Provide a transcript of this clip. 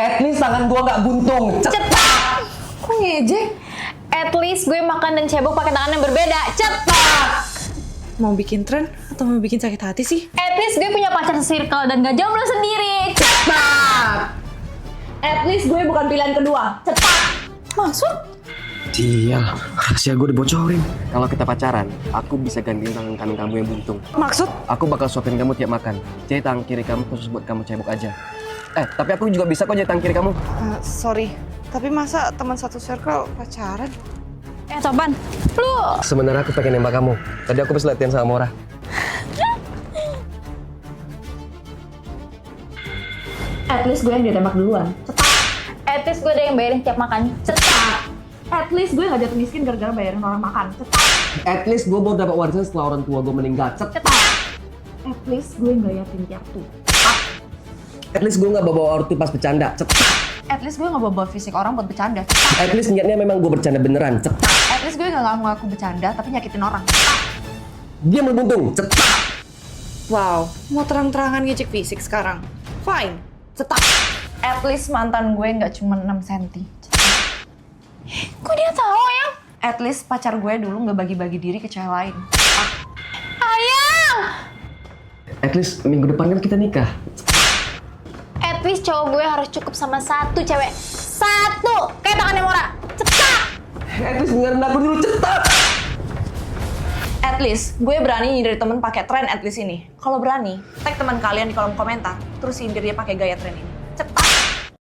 At least tangan gue nggak buntung. Cetak. Kok ngejek? At least gue makan dan cebok pakai tangan yang berbeda. Cetak. Mau bikin tren atau mau bikin sakit hati sih? At least gue punya pacar circle dan gak jomblo sendiri. Cetak. At least gue bukan pilihan kedua. Cetak. Maksud? Dia, rahasia gue dibocorin. Kalau kita pacaran, aku bisa gantiin tangan kanan kamu yang buntung. Maksud? Aku bakal suapin kamu tiap makan. Jadi tangan kiri kamu khusus buat kamu cebok aja. Tapi aku juga bisa kok jadi tangan kiri kamu. Sorry, tapi masa teman satu circle pacaran? Topan, lu... Sebenarnya aku pengen nembak kamu. Tadi aku bisa latihan sama Mora. At least gue yang ditembak duluan. Cetak. At least gue ada yang bayarin tiap makan. Cetak. At least gue gak jatuh miskin gara-gara bayarin orang makan. Cetak. At least gue baru dapat warisan setelah orang tua gue meninggal. Cetak. At least gue gak yatim piatu. At least gue nggak bawa ortu pas bercanda. At least gue gak bawa fisik orang buat bercanda. At least niatnya memang gue bercanda beneran. At least gue gak ngaku bercanda tapi nyakitin orang. Dia berbuntung. Wow, mau terang-terangan ngecek fisik sekarang? Fine. Cetak. At least mantan gue gak cuma 6 cm. Kok dia tahu ya? At least pacar gue dulu gak bagi-bagi diri ke cewek lain. Ayang! At least minggu depan kan kita nikah. At least cowok gue harus cukup sama satu cewek. Satu! Kayak tangannya Mora. Cetak! At least dengerin aku dulu, cetak! At least gue berani nyindir temen pakai tren at least ini. Kalau berani, tag teman kalian di kolom komentar, terus sindir dia pakai gaya tren ini.